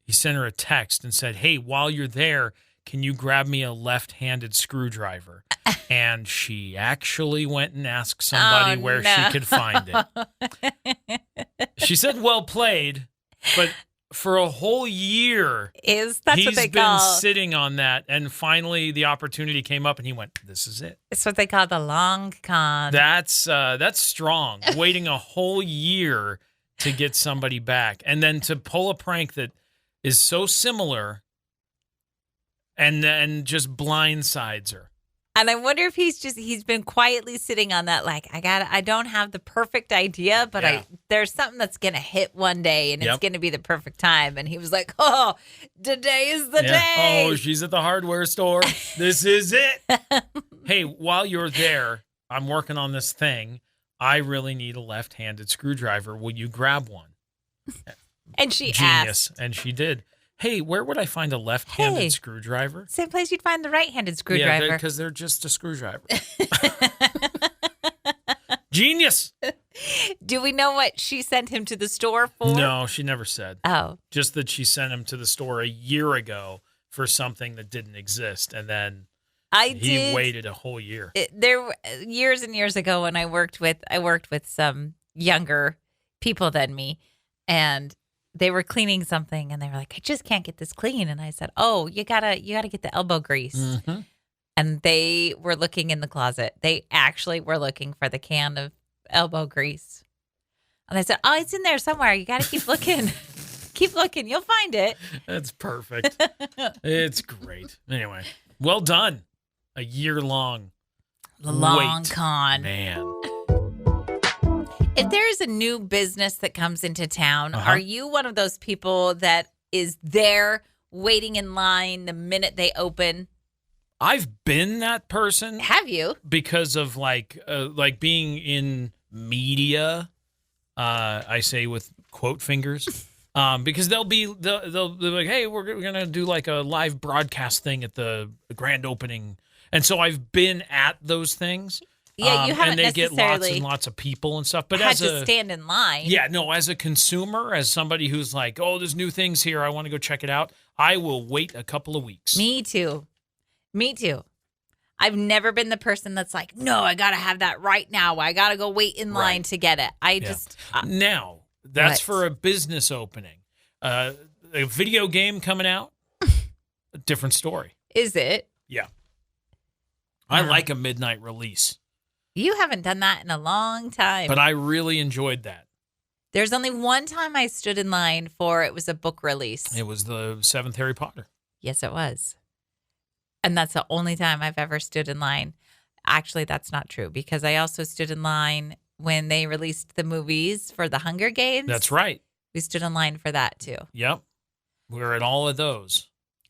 He sent her a text and said, "Hey, while you're there, can you grab me a left-handed screwdriver?" And she actually went and asked somebody where she could find it. She said, "Well played," but for a whole year, That's he's what they been call. sitting on that, and finally the opportunity came up, and he went, "This is it." It's what they call the long con. That's strong. Waiting a whole year to get somebody back, and then to pull a prank that is so similar, and then just blindsides her. And I wonder if he's been quietly sitting on that, like, I don't have the perfect idea, but there's something that's going to hit one day and it's going to be the perfect time. And he was like, "Oh, today is the day." Oh, she's at the hardware store. This is it. Hey, while you're there, I'm working on this thing. I really need a left-handed screwdriver. Will you grab one? And she Genius. asked. And she did. Hey, where would I find a left-handed Hey. screwdriver? Same place you'd find the right-handed screwdriver. Yeah, because they're just a screwdriver. Genius. Do we know what she sent him to the store for? No, she never said. Oh. Just that she sent him to the store a year ago for something that didn't exist, and then he waited a whole year. Years and years ago when I worked with some younger people than me, and they were cleaning something, and they were like, "I just can't get this clean." And I said, "Oh, you gotta get the elbow grease." Mm-hmm. And they were looking in the closet. They actually were looking for the can of elbow grease. And I said, "Oh, it's in there somewhere. You got to keep looking. Keep looking. You'll find it." That's perfect. It's great. Anyway, well done. A year long. The long wait. con. Man. If there's a new business that comes into town, are you one of those people that is there waiting in line the minute they open? I've been that person. Have you? Because of like being in media, I say with quote fingers, because they'll be like, "Hey, we're gonna do like a live broadcast thing at the grand opening," and so I've been at those things, Yeah, you haven't and they get lots necessarily and lots of people and stuff. But had as to stand in line. Yeah, no, as a consumer, as somebody who's like, oh, there's new things here, I want to go check it out, I will wait a couple of weeks. Me too. I've never been the person that's like, no, I got to have that right now. I got to go wait in line to get it. Now, that's What? for a business opening. A video game coming out, a different story. Is it? Yeah. I like a midnight release. You haven't done that in a long time. But I really enjoyed that. There's only one time I stood in line for it was a book release. It was the 7th Harry Potter. Yes, it was. And that's the only time I've ever stood in line. Actually, that's not true because I also stood in line when they released the movies for the Hunger Games. That's right. We stood in line for that too. Yep. We were at all of those.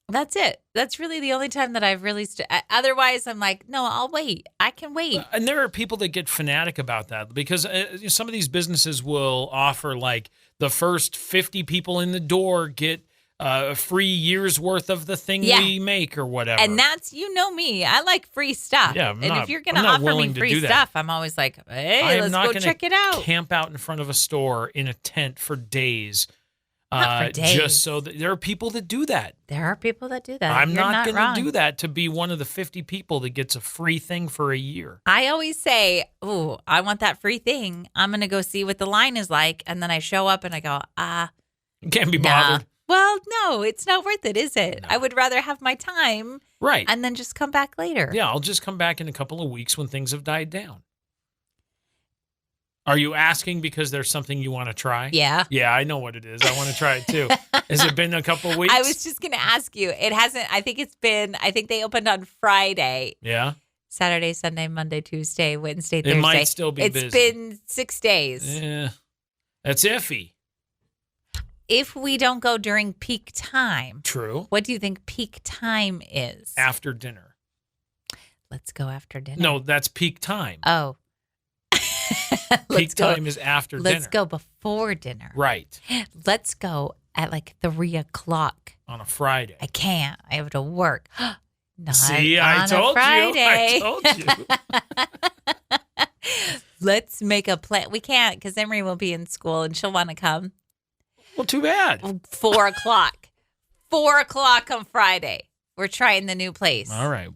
That's it. That's really the only time that I've really stood. Otherwise, I'm like, no, I'll wait. I can wait. And there are people that get fanatic about that because some of these businesses will offer like the first 50 people in the door get a free year's worth of the thing we make or whatever. And that's, you know me, I like free stuff. Yeah, and if you're going to offer me free stuff, I'm always like, hey, let's go check it out. Camp out in front of a store in a tent for days. Not for days. Just so that there are people that do that. There are people that do that. I'm You're not going wrong. to do that to be one of the 50 people that gets a free thing for a year. I always say, oh, I want that free thing. I'm going to go see what the line is like. And then I show up and I go, Can't be bothered. Well, no, it's not worth it, is it? No. I would rather have my time. Right. And then just come back later. Yeah, I'll just come back in a couple of weeks when things have died down. Are you asking because there's something you want to try? Yeah. Yeah, I know what it is. I want to try it too. Has it been a couple of weeks? I was just going to ask you. It hasn't. I think they opened on Friday. Yeah. Saturday, Sunday, Monday, Tuesday, Wednesday, Thursday. It might still be busy. It's been 6 days. Yeah. That's iffy. If we don't go during peak time. True. What do you think peak time is? After dinner. Let's go after dinner. No, that's peak time. Oh. Peak time is after dinner. Let's go before dinner. Right. Let's go at like 3:00 on a Friday. I can't. I have to work. Not See, on I told a Friday. you. I told you. Let's make a plan. We can't because Emery will be in school and she'll want to come. Well, too bad. 4:00. 4:00 on Friday. We're trying the new place. All right.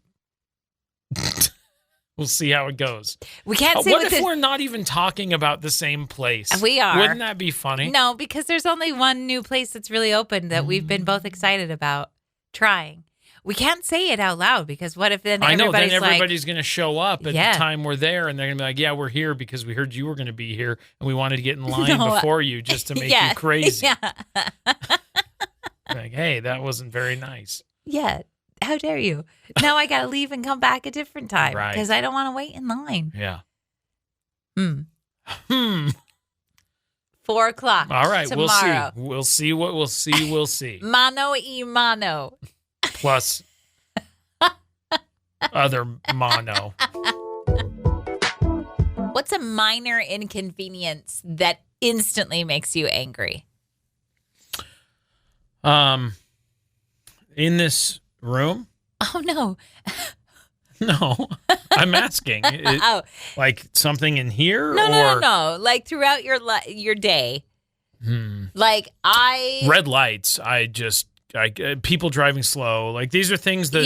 We'll see how it goes. We can't say what if we're not even talking about the same place? We are. Wouldn't that be funny? No, because there's only one new place that's really open that we've been both excited about trying. We can't say it out loud because what if then everybody's going to show up at the time we're there and they're going to be like, yeah, we're here because we heard you were going to be here and we wanted to get in line before you just to make you crazy. Yeah. Like, hey, that wasn't very nice. Yeah. How dare you? Now I got to leave and come back a different time Right. because I don't want to wait in line. Yeah. 4:00. All right. Tomorrow. We'll see what we'll see. We'll see. Mano y mano. Plus other mono. What's a minor inconvenience that instantly makes you angry? In this room? Oh, no. No, I'm asking. Like something in here? No. Like throughout your day. Like red lights. People driving slow. Like these are things that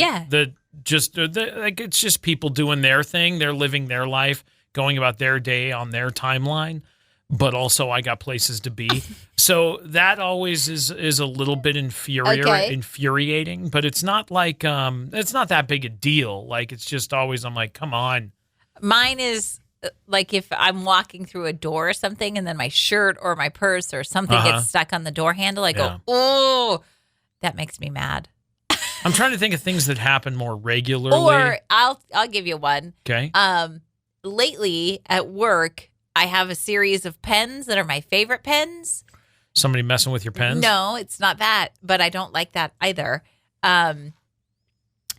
like it's just people doing their thing. They're living their life, going about their day on their timeline. But also I got places to be. So that always is a little bit infuriating, but it's not like it's not that big a deal. Like it's just always I'm like, come on. Mine is like if I'm walking through a door or something and then my shirt or my purse or something gets stuck on the door handle, I go, oh, that makes me mad. I'm trying to think of things that happen more regularly. Or I'll give you one. Okay. Lately at work, I have a series of pens that are my favorite pens. Somebody messing with your pens? No, it's not that, but I don't like that either.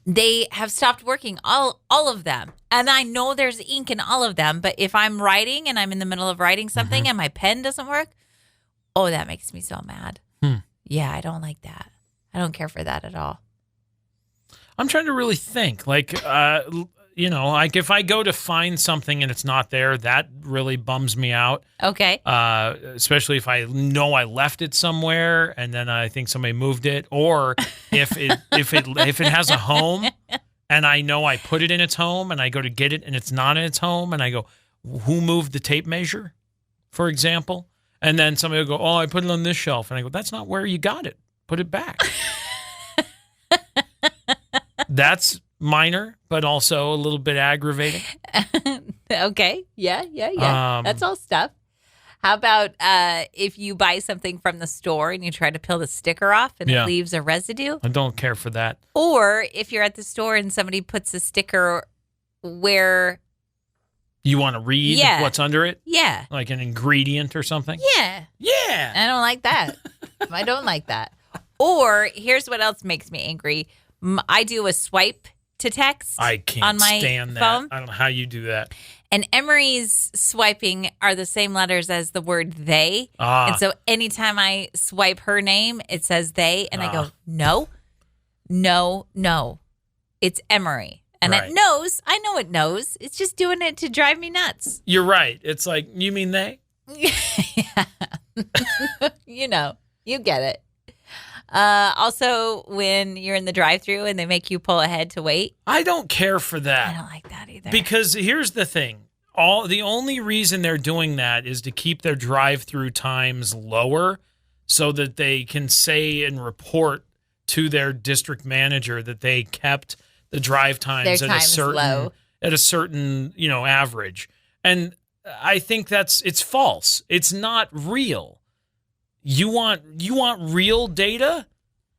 They have stopped working, all of them. And I know there's ink in all of them, but if I'm writing and I'm in the middle of writing something and my pen doesn't work, oh, that makes me so mad. Yeah, I don't like that. I don't care for that at all. I'm trying to really think. Like, like if I go to find something and it's not there, that really bums me out. Okay. Especially if I know I left it somewhere and then I think somebody moved it, or if it has a home and I know I put it in its home and I go to get it and it's not in its home and I go, who moved the tape measure, for example? And then somebody will go, oh, I put it on this shelf. And I go, that's not where you got it. Put it back. That's minor, but also a little bit aggravating. Okay. Yeah. That's all stuff. How about if you buy something from the store and you try to peel the sticker off and it leaves a residue? I don't care for that. Or if you're at the store and somebody puts a sticker where... You want to read what's under it? Yeah. Like an ingredient or something? Yeah. Yeah. I don't like that. I don't like that. Or here's what else makes me angry. I do a swipe to text I can't on my stand phone. that. I don't know how you do that. And Emery's swiping are the same letters as the word they. And so anytime I swipe her name, it says they. And I go, no. It's Emery. And it knows. I know it knows. It's just doing it to drive me nuts. You're right. It's like, you mean they? Yeah. You get it. Also, when you're in the drive-thru and they make you pull ahead to wait. I don't care for that. I don't like that either. Because here's the thing. The only reason they're doing that is to keep their drive-thru times lower so that they can say and report to their district manager that they kept the drive times at a certain average. And I think it's false. It's not real. You want real data?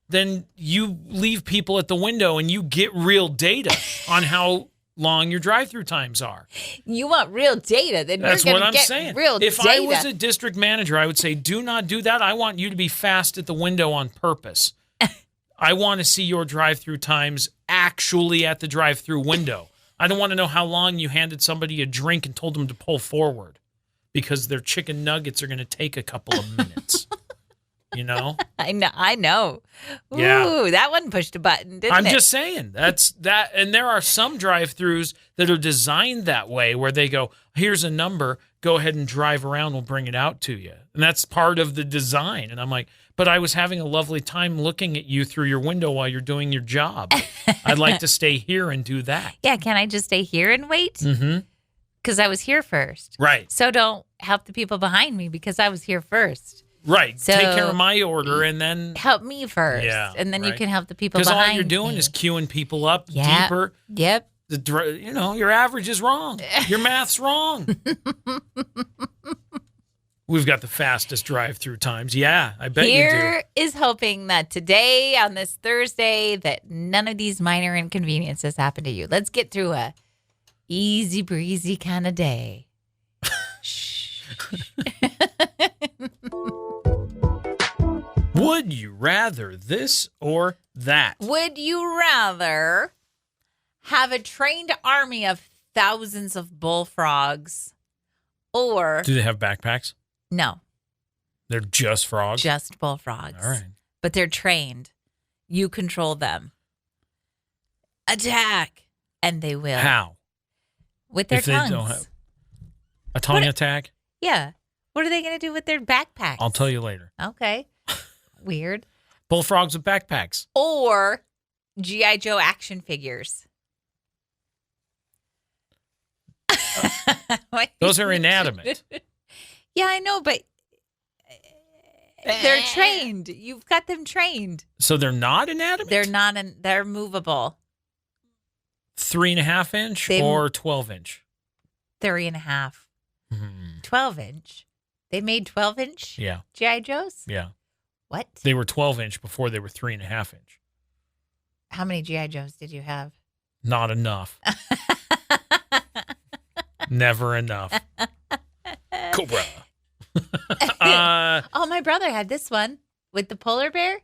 Then you leave people at the window and you get real data on how long your drive-through times are. You want real data? Then that's you're what going I'm to get saying. Real if data. I was a district manager, I would say, do not do that. I want you to be fast at the window on purpose. I want to see your drive-through times actually at the drive-through window. I don't want to know how long you handed somebody a drink and told them to pull forward because their chicken nuggets are going to take a couple of minutes. I know. Ooh, yeah. That one pushed a button, didn't it? I'm just saying. That's that. And there are some drive-thrus that are designed that way where they go, here's a number, go ahead and drive around, we'll bring it out to you. And that's part of the design. And I'm like, but I was having a lovely time looking at you through your window while you're doing your job. I'd like to stay here and do that. Yeah, can I just stay here and wait? Mm-hmm. Because I was here first. Right. So don't help the people behind me because I was here first. Right. So take care of my order and then help me first. Yeah. And then you can help the people behind me. Because all you're doing is queuing people up deeper. Yep. Your average is wrong. Your math's wrong. We've got the fastest drive-through times. Yeah, I bet you do. Here is hoping that today, on this Thursday, that none of these minor inconveniences happen to you. Let's get through a easy breezy kind of day. Shh. Would you rather this or that? Would you rather have a trained army of thousands of bullfrogs or... Do they have backpacks? No. They're just frogs? Just bullfrogs. All right. But they're trained. You control them. Attack. And they will. How? With their if tongues. They don't have a tongue attack? Yeah. What are they going to do with their backpacks? I'll tell you later. Okay. Weird. Bullfrogs with backpacks. Or G.I. Joe action figures. Those are inanimate. Yeah, I know, but they're trained. You've got them trained. So they're not inanimate? They're not. They're movable. 3.5 inch or 12 inch? 3.5. 12 inch. They made 12 inch? Yeah. G.I. Joes? Yeah. What? They were 12 inch before they were 3.5 inch. How many G.I. Joes did you have? Not enough. Never enough. Cobra. Oh, my brother had this one with the polar bear.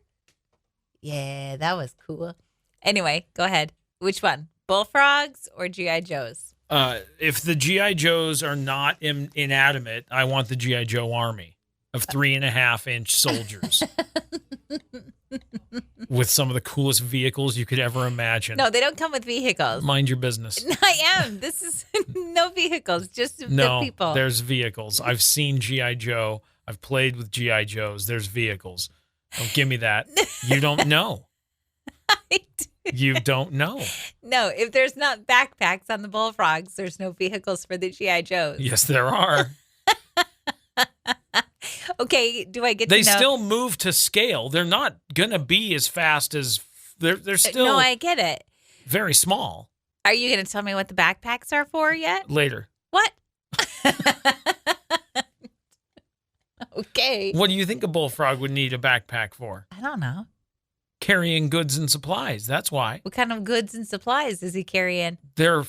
Yeah, that was cool. Anyway, go ahead. Which one? Bullfrogs or G.I. Joes? If the G.I. Joes are not inanimate, I want the G.I. Joe army of 3.5 inch soldiers. with some of the coolest vehicles you could ever imagine. No, they don't come with vehicles. Mind your business. I am. This is no vehicles, just No, the people. there's vehicles. I've seen G.I. Joe. I've played with G.I. Joes. There's vehicles. Don't give me that. You don't know. You don't know. No, if there's not backpacks on the bullfrogs, there's no vehicles for the G.I. Joes. Yes, there are. Okay, do I get They to know? still move to scale. They're not going to be as fast as they're still No, I get it. very small. Are you going to tell me what the backpacks are for yet? Later. What? Okay. What do you think a bullfrog would need a backpack for? I don't know. Carrying goods and supplies. That's why. What kind of goods and supplies is he carrying? They're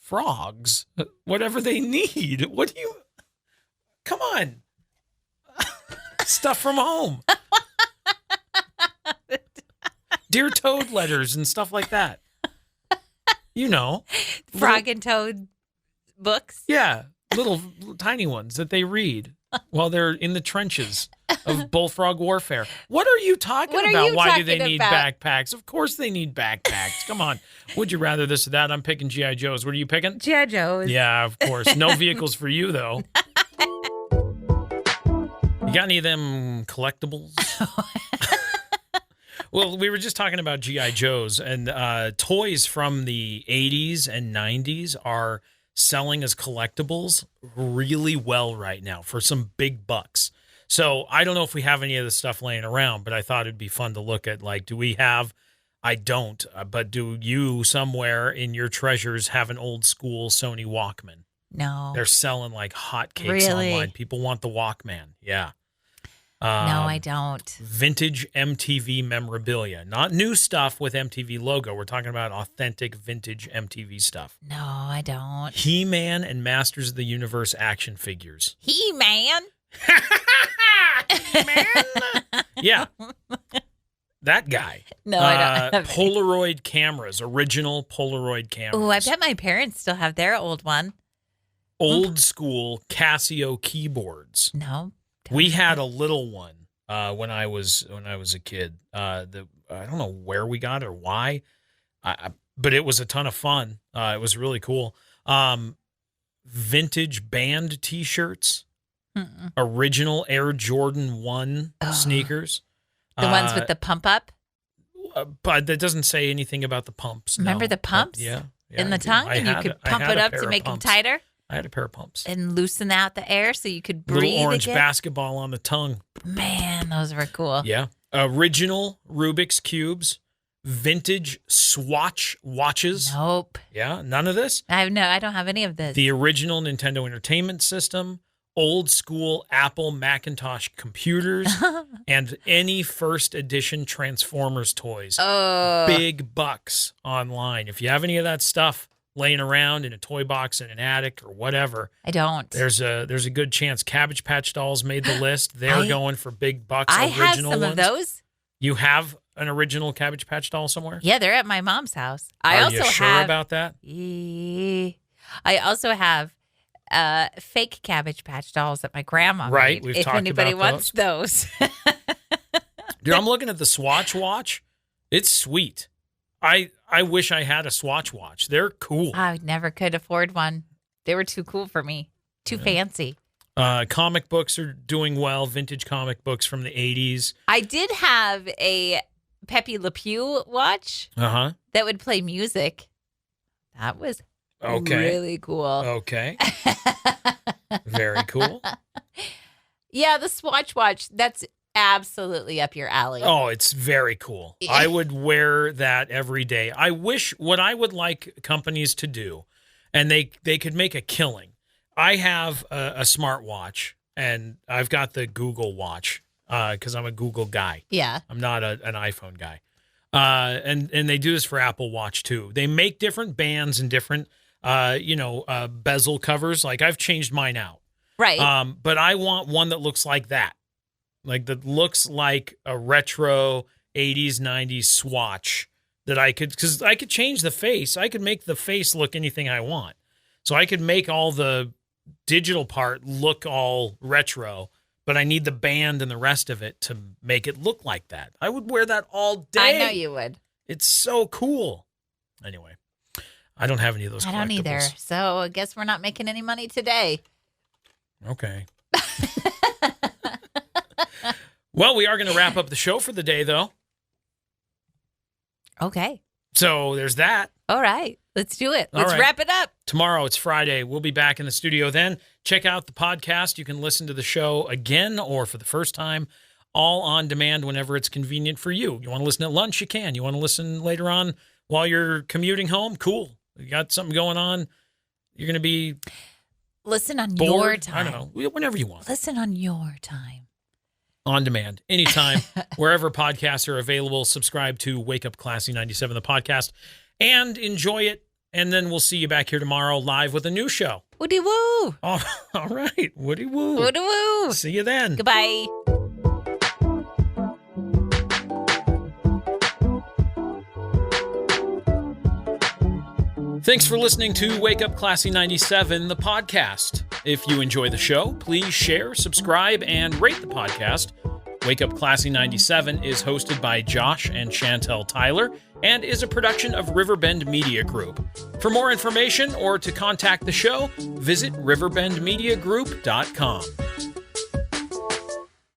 frogs. Whatever they need. What do you... Come on. Stuff from home. Dear Toad letters and stuff like that. You know. Frog and Toad books? Yeah. Little tiny ones that they read while they're in the trenches of bullfrog warfare. What are you talking What are about? you Why do they talking need about? backpacks? Of course they need backpacks. Come on. Would you rather this or that? I'm picking G.I. Joes. What are you picking? G.I. Joes. Yeah, of course. No vehicles for you, though. You got any of them collectibles? Well, we were just talking about G.I. Joes, and toys from the 80s and 90s are selling as collectibles really well right now for some big bucks. So I don't know if we have any of this stuff laying around, but I thought it'd be fun to look at. Like, do we have... I don't, but do you somewhere in your treasures have an old school Sony Walkman? No. They're selling like hotcakes Really? online. People want the Walkman. Yeah. No, I don't. Vintage MTV memorabilia. Not new stuff with MTV logo. We're talking about authentic vintage MTV stuff. No, I don't. He-Man and Masters of the Universe action figures. He-Man? He-Man? Yeah. That guy. No, I don't. Polaroid cameras. Original Polaroid cameras. Oh, I bet my parents still have their old one. Old school Casio keyboards. No. We had a little one when I was a kid. I don't know where we got it or why, but it was a ton of fun. It was really cool. Vintage band T-shirts, original Air Jordan 1 sneakers. The ones with the pump up? But that doesn't say anything about the pumps. Remember no. the pumps? Yeah. In the tongue? And you could pump it up to make them tighter? I had a pair of pumps. And loosen out the air so you could breathe Little orange again? basketball on the tongue. Man, those were cool. Yeah. Original Rubik's Cubes. Vintage Swatch watches. Nope. Yeah. None of this. I don't have any of this. The original Nintendo Entertainment System. Old school Apple Macintosh computers. And any first edition Transformers toys. Oh. Big bucks online. If you have any of that stuff laying around in a toy box in an attic or whatever, I don't. There's a good chance Cabbage Patch Dolls made the list. They're going for big bucks. I original have some ones. of those. You have an original Cabbage Patch Doll somewhere? Yeah, they're at my mom's house. Are you sure about that? I also have fake Cabbage Patch Dolls that my grandma Right, made. we've if talked anybody about wants those. Dude, I'm looking at the Swatch watch. It's sweet. I wish I had a Swatch watch. They're cool. I never could afford one. They were too cool for me. Too fancy. Comic books are doing well. Vintage comic books from the 80s. I did have a Pepe Le Pew watch that would play music. That was really cool. Okay. Very cool. Yeah, the Swatch watch, that's absolutely up your alley. Oh, it's very cool. I would wear that every day. I wish what I would like companies to do, and they could make a killing. I have a smartwatch, and I've got the Google Watch because I'm a Google guy. Yeah. I'm not an iPhone guy. And they do this for Apple Watch too. They make different bands and different bezel covers. Like I've changed mine out. Right. But I want one that looks like that. Like that looks like a retro 80s, 90s Swatch that because I could change the face. I could make the face look anything I want. So I could make all the digital part look all retro, but I need the band and the rest of it to make it look like that. I would wear that all day. I know you would. It's so cool. Anyway, I don't have any of those I don't either. collectibles. So I guess we're not making any money today. Okay. Well, we are going to wrap up the show for the day, though. Okay. So there's that. All right. Let's do it. All Let's right. wrap it up. Tomorrow, it's Friday. We'll be back in the studio then. Check out the podcast. You can listen to the show again or for the first time, all on demand whenever it's convenient for you. You want to listen at lunch? You can. You want to listen later on while you're commuting home? Cool. You got something going on? You're going to be Listen on bored? your time. I don't know. Whenever you want. Listen on your time. On demand, anytime, wherever podcasts are available. Subscribe to Wake Up Classy 97, the podcast, and enjoy it. And then we'll see you back here tomorrow live with a new show. Woody woo. All right. Woody woo. Woody woo. See you then. Goodbye. Thanks for listening to Wake Up Classy 97, the podcast. If you enjoy the show, please share, subscribe, and rate the podcast. Wake Up Classy 97 is hosted by Josh and Chantel Tyler and is a production of Riverbend Media Group. For more information or to contact the show, visit riverbendmediagroup.com.